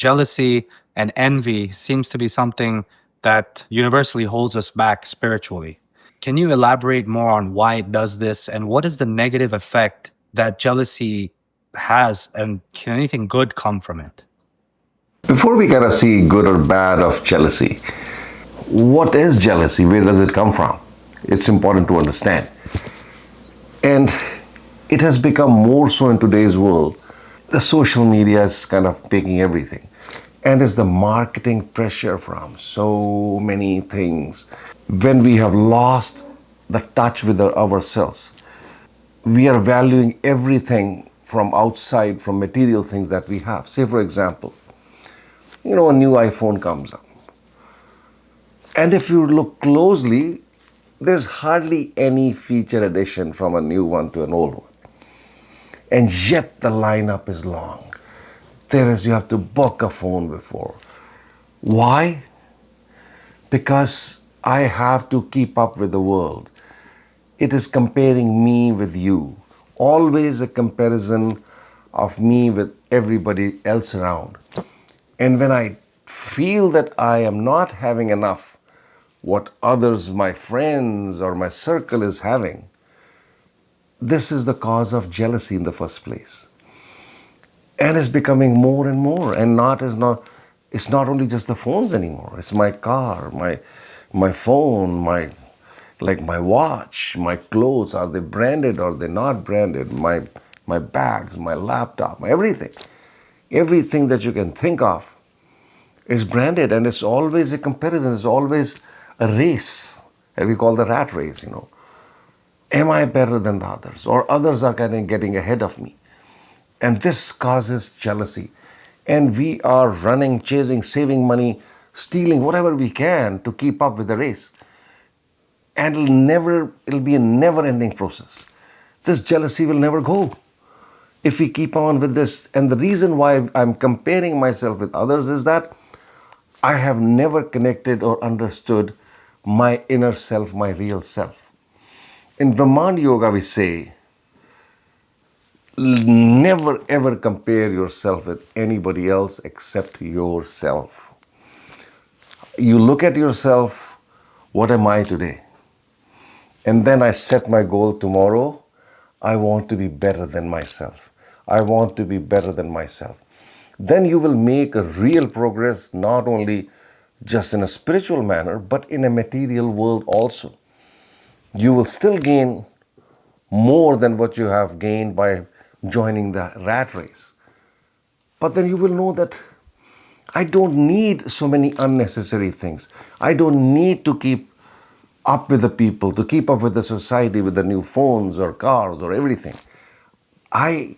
Jealousy and envy seems to be something that universally holds us back spiritually. Can you elaborate more on why it does this and what is the negative effect that jealousy has, and can anything good come from it? Before we kind of see good or bad of jealousy, what is jealousy? Where does it come from? It's important to understand. And it has become more so in today's world. The social media is kind of taking everything. And it's the marketing pressure from so many things. When we have lost the touch with ourselves, we are valuing everything from outside, from material things that we have. Say, for example, a new iPhone comes up. And if you look closely, there's hardly any feature addition from a new one to an old one. And yet the lineup is long. You have to book a phone before. Why? Because I have to keep up with the world. It is comparing me with you. Always a comparison of me with everybody else around. And when I feel that I am not having enough, what others, my friends or my circle is having, this is the cause of jealousy in the first place. And it's becoming more and more. And it's not only just the phones anymore. It's my car, my phone, my watch, my clothes. Are they branded or are they not branded? My bags, my laptop, my everything. Everything that you can think of is branded, and it's always a comparison. It's always a race. And we call the rat race, Am I better than the others? Or others are kind of getting ahead of me. And this causes jealousy. And we are running, chasing, saving money, stealing whatever we can to keep up with the race. And it'll be a never-ending process. This jealousy will never go if we keep on with this. And the reason why I'm comparing myself with others is that I have never connected or understood my inner self, my real self. In Brahman Yoga, we say, never ever compare yourself with anybody else except yourself. You look at yourself, what am I today? And then I set my goal tomorrow. I want to be better than myself. I want to be better than myself. Then you will make a real progress, not only just in a spiritual manner, but in a material world also. You will still gain more than what you have gained by joining the rat race. But then you will know that I don't need so many unnecessary things. I don't need to keep up with the people, to keep up with the society, with the new phones or cars or everything. I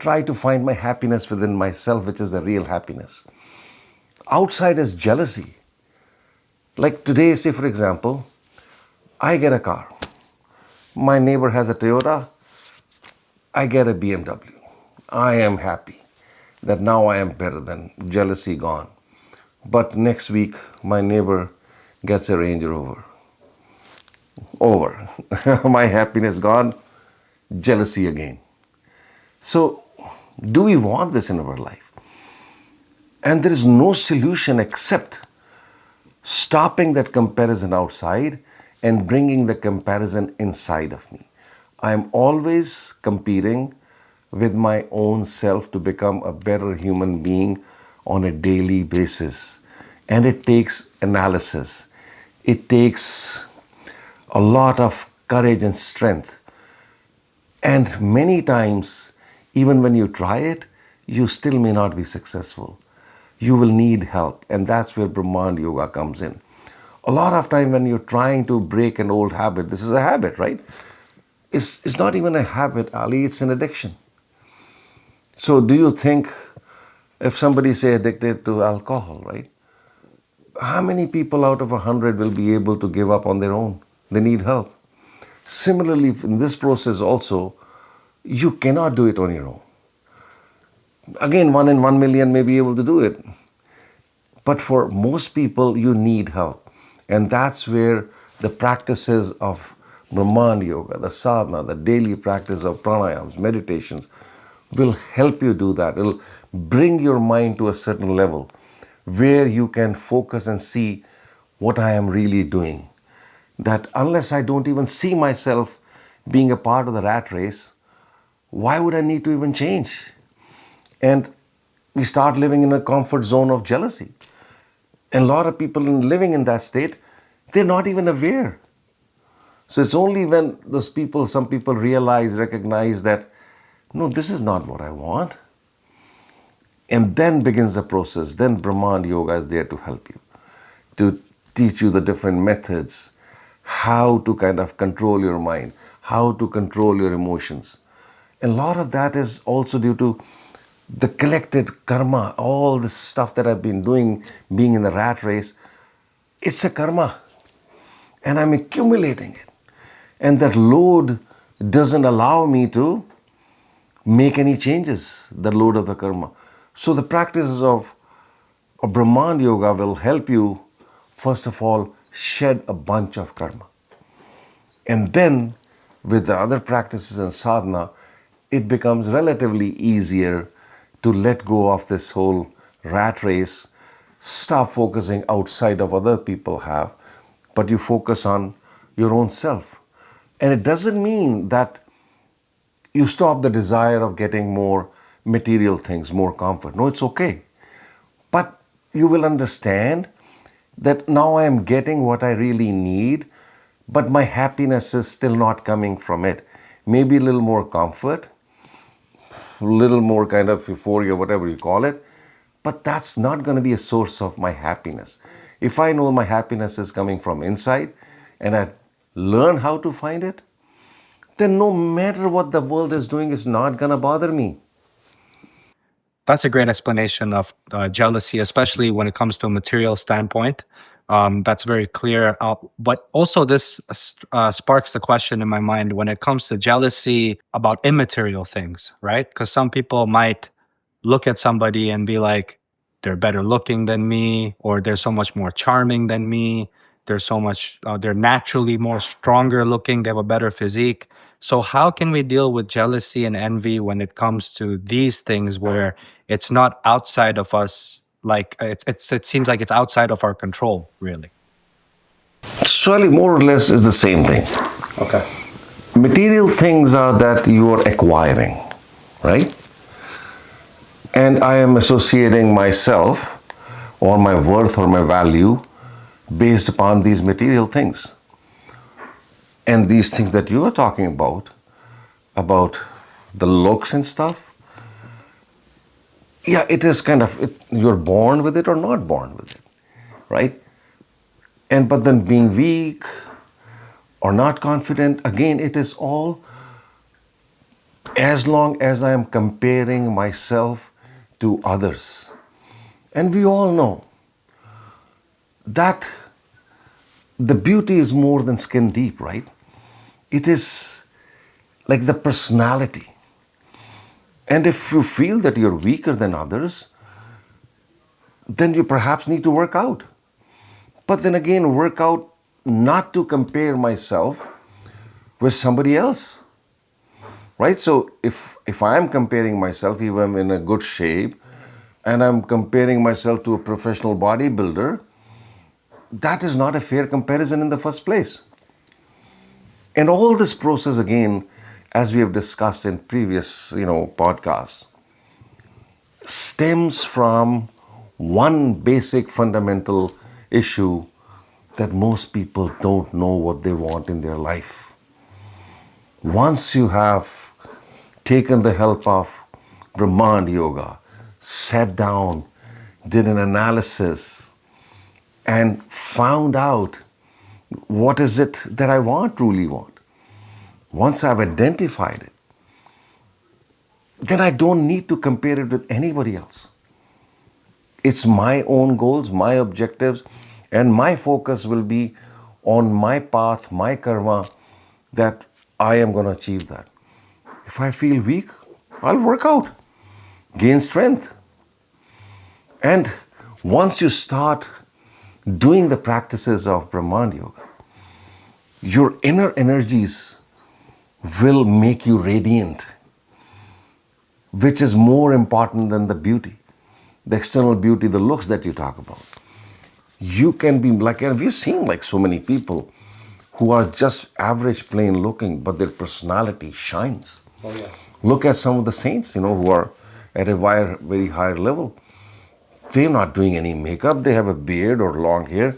try to find my happiness within myself, which is the real happiness. Outside is jealousy. Like today, say for example, I get a car. My neighbor has a Toyota. I get a BMW. I am happy that now I am better than jealousy gone. But next week, my neighbor gets a Range Rover. Over. My happiness gone, jealousy again. So, do we want this in our life? And there is no solution except stopping that comparison outside and bringing the comparison inside of me. I am always competing with my own self to become a better human being on a daily basis. And it takes analysis. It takes a lot of courage and strength. And many times, even when you try it, you still may not be successful. You will need help. And that's where Brahman Yoga comes in. A lot of time when you're trying to break an old habit, this is a habit, right? It's not even a habit, Ali, it's an addiction. So do you think if somebody say addicted to alcohol, right? How many people out of 100 will be able to give up on their own? They need help. Similarly, in this process also, you cannot do it on your own. Again, 1 in 1 million may be able to do it. But for most people, you need help. And that's where the practices of Brahman Yoga, the sadhana, the daily practice of pranayams, meditations, will help you do that. It'll bring your mind to a certain level where you can focus and see what I am really doing. That unless I don't even see myself being a part of the rat race, why would I need to even change? And we start living in a comfort zone of jealousy. And a lot of people living in that state, they're not even aware. So it's only when those people, some people realize, recognize that, no, this is not what I want. And then begins the process. Then Brahman Yoga is there to help you, to teach you the different methods, how to kind of control your mind, how to control your emotions. And a lot of that is also due to the collected karma, all this stuff that I've been doing, being in the rat race. It's a karma, and I'm accumulating it. And that load doesn't allow me to make any changes, the load of the karma. So the practices of Brahman Yoga will help you, first of all, shed a bunch of karma. And then with the other practices and sadhana, it becomes relatively easier to let go of this whole rat race, stop focusing outside of other people have, but you focus on your own self. And it doesn't mean that you stop the desire of getting more material things, more comfort. No, it's okay. But you will understand that now I am getting what I really need, but my happiness is still not coming from it. Maybe a little more comfort, a little more kind of euphoria, whatever you call it, but that's not going to be a source of my happiness. If I know my happiness is coming from inside and I learn how to find it, then no matter what the world is doing, it's not going to bother me. That's a great explanation of jealousy, especially when it comes to a material standpoint. That's very clear. But also, this sparks the question in my mind when it comes to jealousy about immaterial things, right? Because some people might look at somebody and be like, they're better looking than me, or they're so much more charming than me. They're naturally more stronger looking. They have a better physique. So, how can we deal with jealousy and envy when it comes to these things where it's not outside of us? Like it seems like it's outside of our control, really. Surely, more or less, is the same thing. Okay. Material things are that you are acquiring, right? And I am associating myself or my worth or my value based upon these material things. And these things that you are talking about the looks and stuff, yeah, it is kind of, you're born with it or not born with it, right? And but then being weak or not confident, again, it is all as long as I am comparing myself to others. And we all know that the beauty is more than skin deep, right? It is like the personality. And if you feel that you're weaker than others, then you perhaps need to work out. But then again, work out not to compare myself with somebody else. Right? So if I am comparing myself, even I'm in a good shape, and I'm comparing myself to a professional bodybuilder, that is not a fair comparison in the first place. And all this process, again, as we have discussed in previous, podcasts, stems from one basic fundamental issue that most people don't know what they want in their life. Once you have taken the help of Brahman Yoga, sat down, did an analysis, and found out what is it that I truly want. Once I've identified it, then I don't need to compare it with anybody else. It's my own goals, my objectives, and my focus will be on my path, my karma, that I am going to achieve that. If I feel weak, I'll work out, gain strength. And once you start doing the practices of Brahman Yoga, your inner energies will make you radiant. which is more important than the beauty, the external beauty, the looks that you talk about. You can be like, have you seen like so many people who are just average, plain looking, but their personality shines? Oh, yeah. Look at some of the saints, who are at a very higher level. They're not doing any makeup. They have a beard or long hair,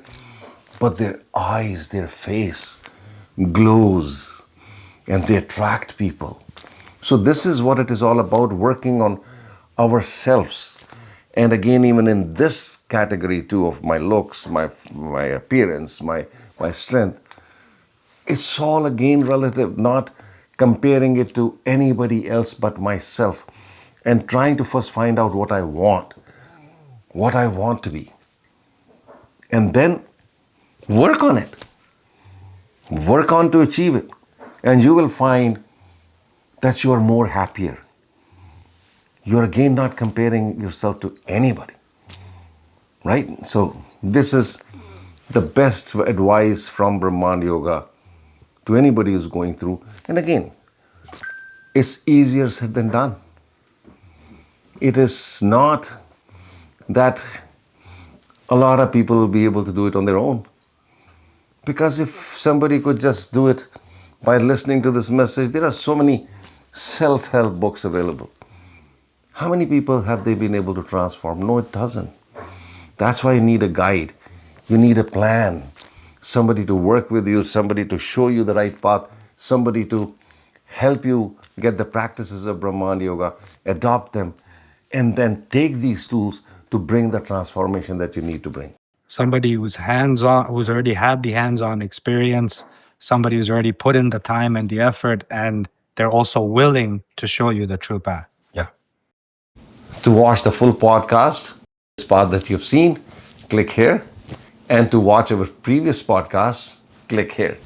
but their eyes, their face glows and they attract people. So this is what it is all about, working on ourselves. And again, even in this category too of my looks, my appearance, my strength, it's all again relative, not comparing it to anybody else but myself, and trying to first find out what I want to be, and then work on it, work on to achieve it, and you will find that you are more happier. You're again not comparing yourself to anybody, right? So this is the best advice from Brahman Yoga to anybody who's going through. And again, it's easier said than done. It is not that a lot of people will be able to do it on their own. Because if somebody could just do it by listening to this message, there are so many self-help books available. How many people have they been able to transform? No, it doesn't. That's why you need a guide. You need a plan. Somebody to work with you, somebody to show you the right path, somebody to help you get the practices of Brahman Yoga, adopt them, and then take these tools to bring the transformation that you need to bring. Somebody who's hands-on, who's already had the hands-on experience, somebody who's already put in the time and the effort, and they're also willing to show you the true path. Yeah. To watch the full podcast, this path that you've seen, click here. And to watch our previous podcasts, click here.